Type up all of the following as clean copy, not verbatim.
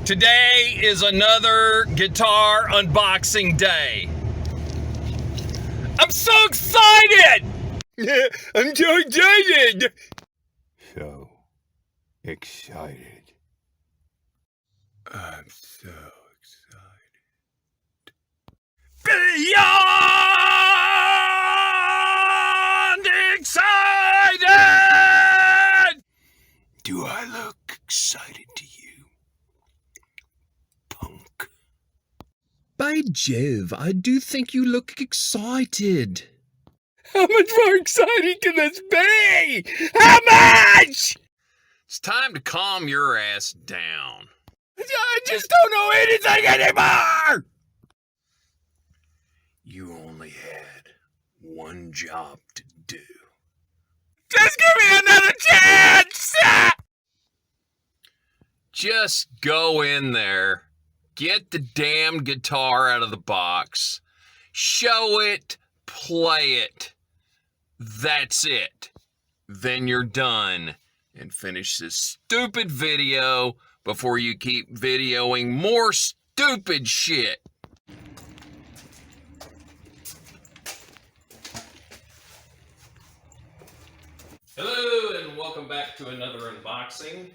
Today is another guitar unboxing day. I'm so excited! I'm so excited! So excited. I'm so excited. Beyond excited! Do I look excited to you? Punk. By Jove, I do think you look excited. How much more exciting can this be? How much? It's time to calm your ass down. I just don't know anything anymore! You only had one job to do. Just give me another chance! Just go in there, get the damn guitar out of the box, show it, play it. That's it. Then you're done. And finish this stupid video before you keep videoing more stupid shit. Hello and welcome back to another unboxing.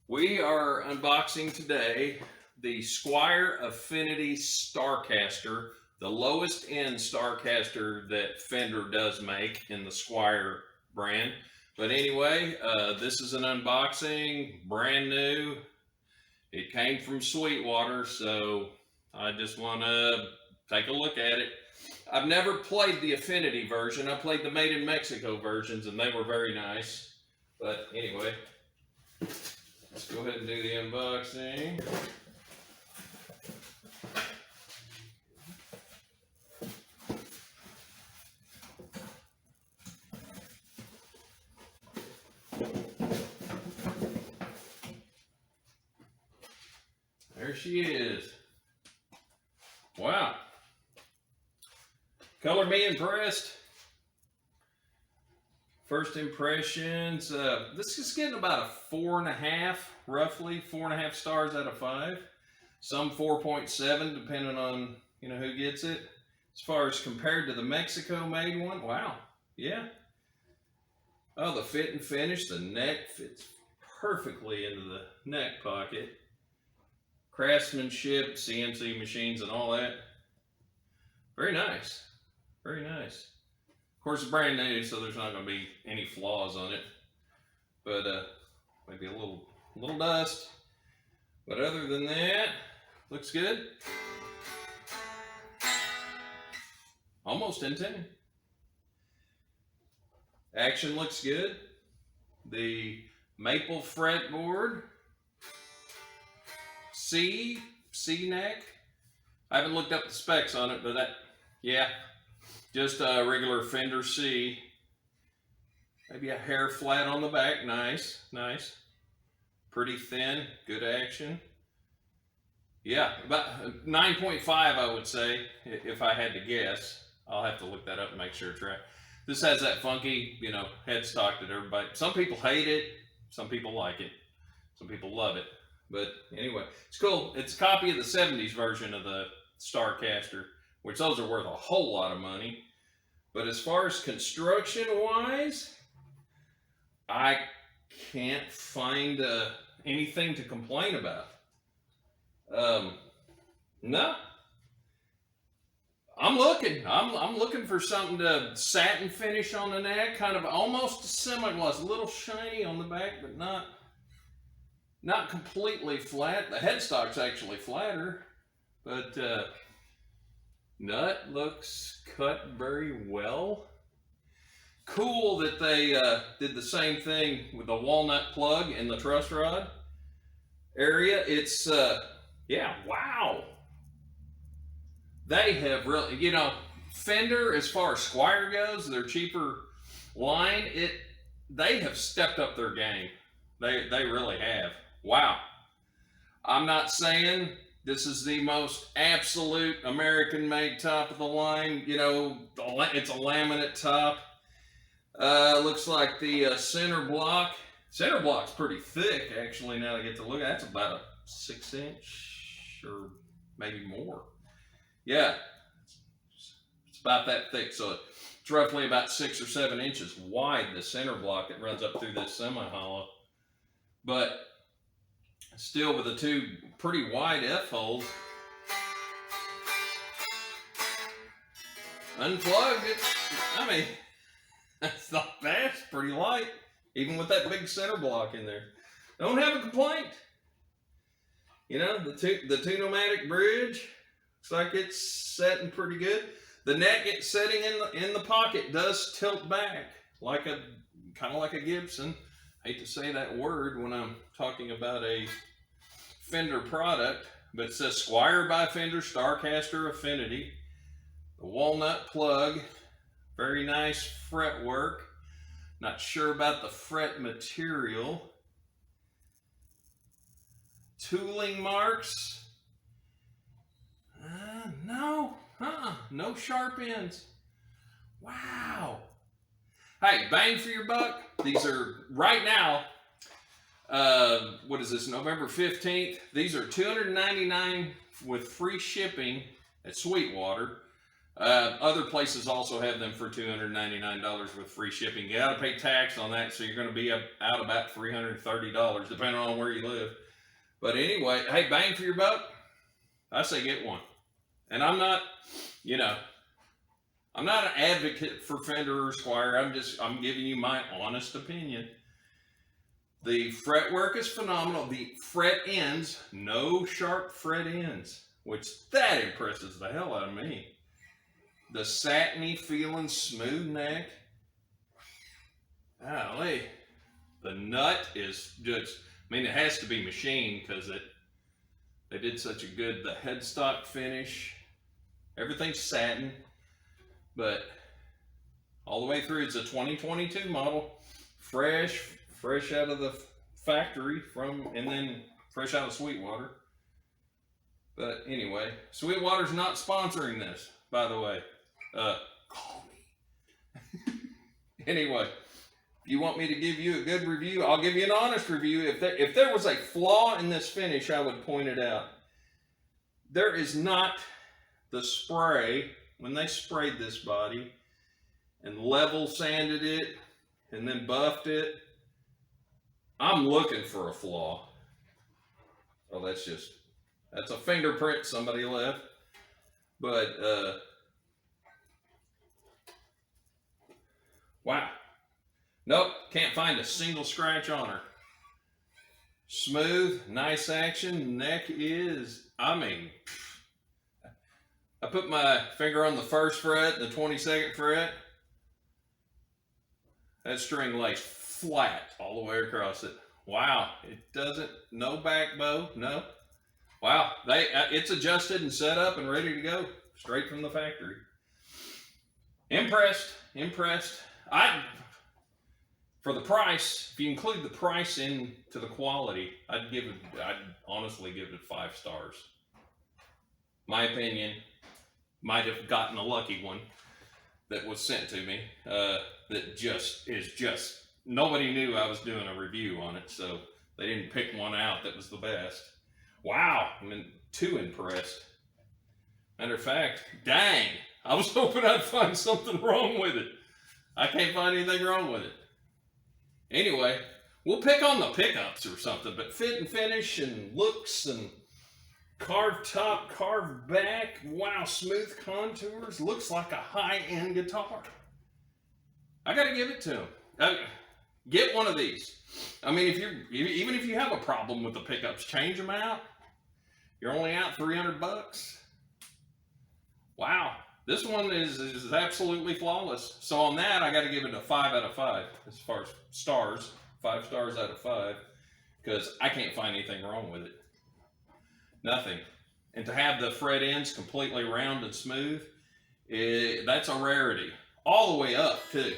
We are unboxing today the Squier Affinity Starcaster, the lowest end Starcaster that Fender does make in the Squier brand. But anyway, this is an unboxing, brand new. It came from Sweetwater, so I just want to take a look at it. I've never played the Affinity version. I played the Made in Mexico versions, and they were very nice. But anyway, let's go ahead and do the unboxing. There she is. Wow. Color me impressed. First impressions. This is getting about a 4.5, roughly 4.5 stars out of 5. Some 4.7, depending on who gets it. As far as compared to the Mexico made one, wow, yeah. Oh, the fit and finish. The neck fits perfectly into the neck pocket. Craftsmanship, CNC machines, and all that. Very nice. Very nice. Of course, it's brand new, so there's not going to be any flaws on it. But maybe a little dust. But other than that, looks good. Almost in tune. Action looks good. The maple fretboard. C neck. I haven't looked up the specs on it, but yeah, just a regular Fender C. Maybe a hair flat on the back. Nice. Pretty thin, good action. Yeah, about 9.5 I would say, if I had to guess. I'll have to look that up and make sure it's right. This has that funky, headstock that everybody, some people hate it, some people like it, some people love it. But anyway, it's cool. It's a copy of the 70s version of the Starcaster, which those are worth a whole lot of money. But as far as construction-wise, I can't find anything to complain about. No. I'm looking for something to satin finish on the neck, kind of almost semi-gloss, a little shiny on the back, but not completely flat. The headstock's actually flatter, but nut looks cut very well. Cool that they did the same thing with the walnut plug in the truss rod area. It's yeah, wow. They have really, Fender, as far as Squier goes, their cheaper line, they have stepped up their game. They really have. Wow. I'm not saying this is the most absolute American-made top of the line. It's a laminate top. Looks like the center block Center block's pretty thick, actually, now I get to look at it. That's about a 6-inch or maybe more. Yeah, it's about that thick. So it's roughly about 6 or 7 inches wide, the center block that runs up through this semi-hollow. But still with the two pretty wide F-holes. Unplugged it. I mean, that's not bad. It's pretty light. Even with that big center block in there. Don't have a complaint. You know, the two-pneumatic bridge looks like it's setting pretty good. The neck it's setting in the pocket does tilt back like a kind of like a Gibson. I hate to say that word when I'm talking about a Fender product, but it says Squier by Fender Starcaster Affinity. The walnut plug, very nice fretwork. Not sure about the fret material. Tooling marks. No sharp ends. Wow. Hey, bang for your buck. These are right now. What is this? November 15th. These are $299 with free shipping at Sweetwater. Other places also have them for $299 with free shipping. You got to pay tax on that, so you're going to be out about $330, depending on where you live. But anyway, hey, bang for your buck. I say get one. And I'm not, you know, I'm not an advocate for Fender or Squier. I'm giving you my honest opinion. The fretwork is phenomenal. The fret ends, no sharp fret ends, which that impresses the hell out of me. The satiny feeling smooth neck. Golly. The nut is just, I mean, it has to be machined because they did such a good, the headstock finish. Everything's satin, but all the way through, it's a 2022 model. Fresh out of the factory and then fresh out of Sweetwater. But anyway, Sweetwater's not sponsoring this, by the way. Call me. Anyway, if you want me to give you a good review, I'll give you an honest review. If there was a flaw in this finish, I would point it out. There is not the spray, when they sprayed this body and level sanded it and then buffed it. I'm looking for a flaw. Oh, that's a fingerprint somebody left. But, wow. Nope, can't find a single scratch on her. Smooth, nice action. Neck is, I mean, I put my finger on the 1st fret, the 22nd fret. That string lays flat all the way across it. Wow, it doesn't, no back bow, no. Wow, it's adjusted and set up and ready to go, straight from the factory. Impressed. For the price, if you include the price into the quality, I'd honestly give it 5 stars. My opinion, might have gotten a lucky one that was sent to me, that just nobody knew I was doing a review on it, so they didn't pick one out that was the best. Wow, I'm too impressed. Matter of fact, dang, I was hoping I'd find something wrong with it. I can't find anything wrong with it. Anyway, we'll pick on the pickups or something, but fit and finish and looks and carved top, carved back, wow, smooth contours, looks like a high-end guitar. I gotta give it to him. Get one of these. I mean, even if you have a problem with the pickups, change them out. You're only out $300. Wow, this one is absolutely flawless. So on that, I got to give it a 5 out of 5 as far as stars. 5 stars out of 5, because I can't find anything wrong with it. Nothing. And to have the fret ends completely round and smooth, that's a rarity. All the way up too.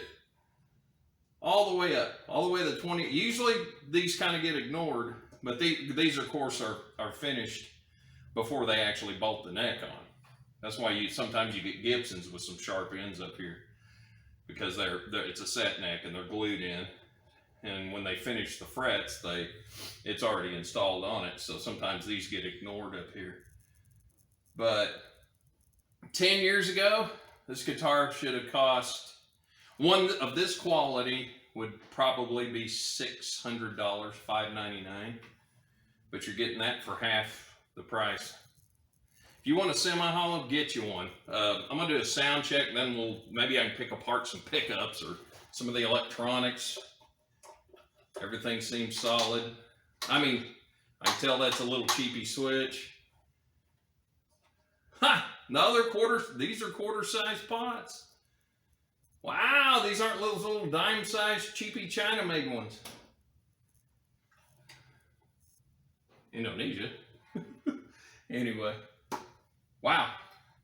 All the way up, all the way to the 20. Usually these kind of get ignored, but these of course are finished before they actually bolt the neck on. That's why sometimes you get Gibsons with some sharp ends up here, because it's a set neck and they're glued in. and when they finish the frets, it's already installed on it. So sometimes these get ignored up here. But 10 years ago, this guitar should have cost, one of this quality would probably be $600, $599. But you're getting that for half the price. If you want a semi-hollow, get you one. I'm gonna do a sound check, then maybe I can pick apart some pickups or some of the electronics. Everything seems solid. I mean, I can tell that's a little cheapy switch. Ha! No, these are quarter-sized pots. Wow, these aren't little dime-sized cheapy China-made ones. Indonesia. Anyway. Wow.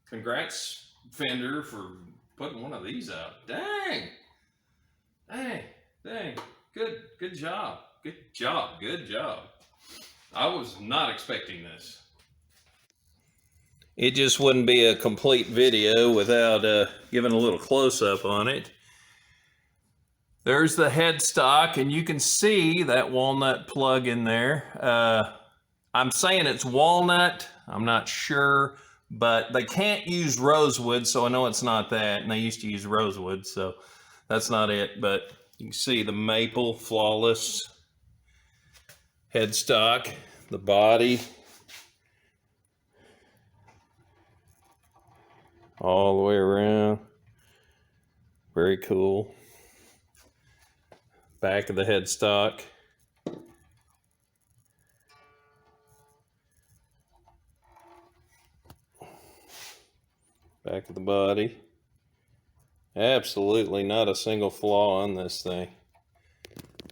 Congrats, Fender, for putting one of these out. Dang. Good job. Good job. I was not expecting this. It just wouldn't be a complete video without giving a little close-up on it. There's the headstock, and you can see that walnut plug in there. I'm saying it's walnut. I'm not sure, but they can't use rosewood, so I know it's not that. And they used to use rosewood, so that's not it. But you can see the maple, flawless headstock, the body, all the way around. Very cool. Back of the headstock. Back of the body. Absolutely not a single flaw on this thing.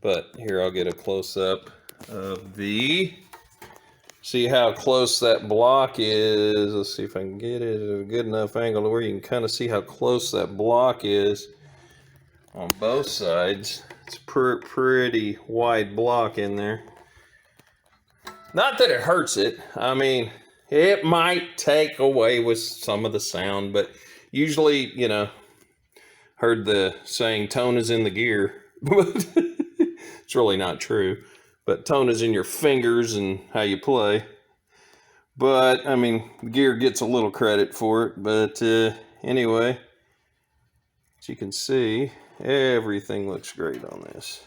But here, I'll get a close-up of see how close that block is. Let's see if I can get it at a good enough angle to where you can kind of see how close that block is on both sides. It's a pretty wide block in there. Not that it hurts it. I mean, it might take away with some of the sound, but usually, you know, heard the saying tone is in the gear, but it's really not true. But tone is in your fingers and how you play. But, I mean, the gear gets a little credit for it. But anyway, as you can see, everything looks great on this.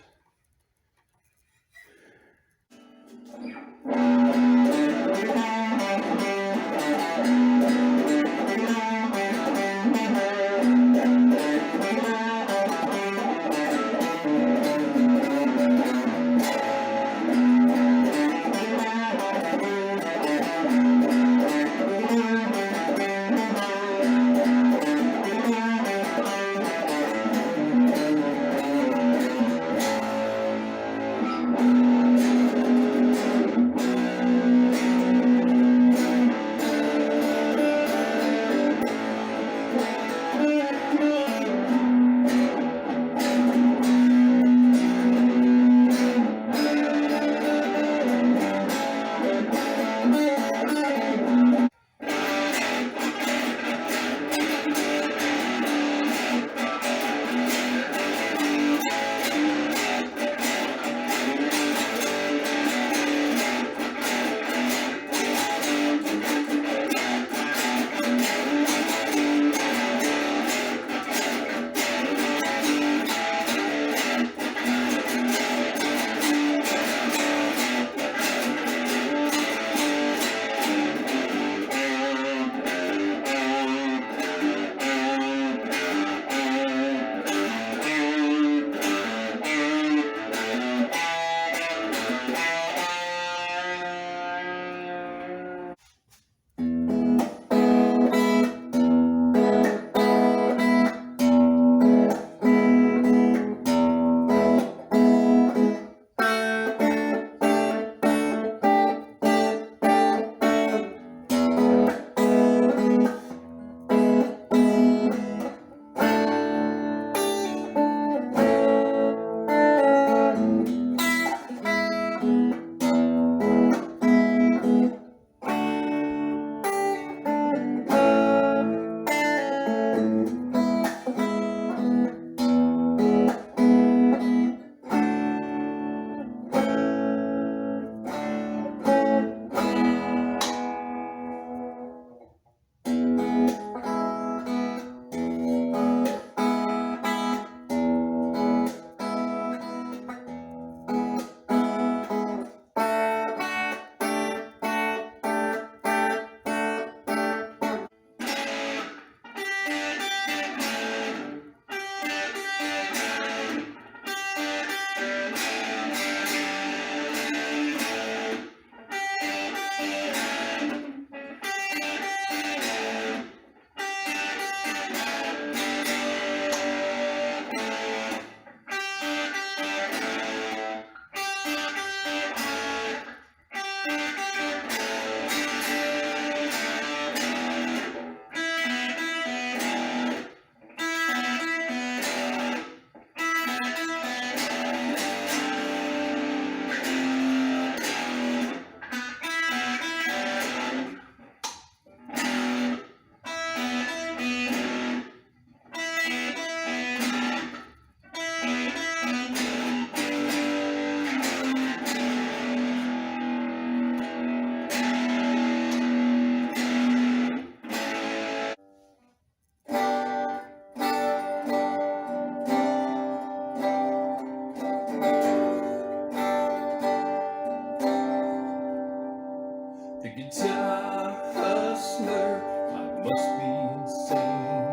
The guitar hustler, I must be insane.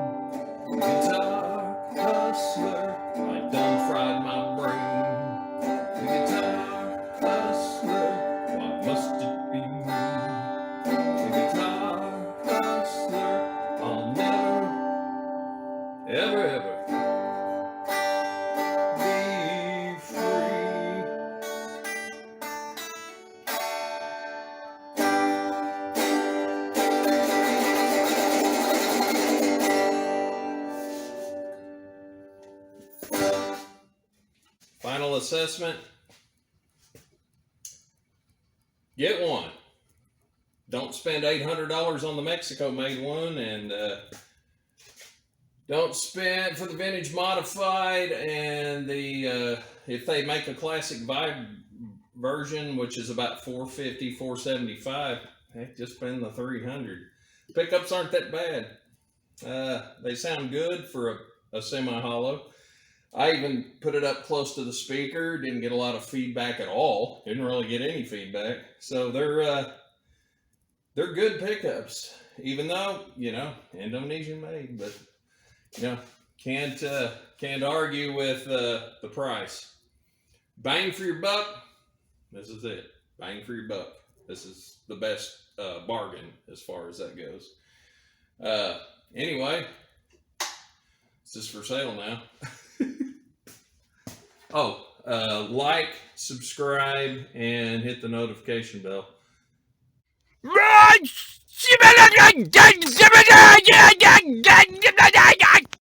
The guitar hustler, I done fried my brain. The guitar hustler, why must it be me? The guitar hustler, I'll never, ever be free. Final assessment. Get one. Don't spend $800 on the Mexico-made one, and don't spend for the vintage modified and the if they make a classic vibe version, which is about $450, $475. Heck, just spend the $300. Pickups aren't that bad. They sound good for a semi-hollow. I even put it up close to the speaker. Didn't get a lot of feedback at all. Didn't really get any feedback. So they're good pickups, even though, you know, Indonesian made. But, you know, can't argue with the price. Bang for your buck. This is it. Bang for your buck. This is the best bargain as far as that goes. Anyway, it's just for sale now. Like, subscribe, and hit the notification bell. Run!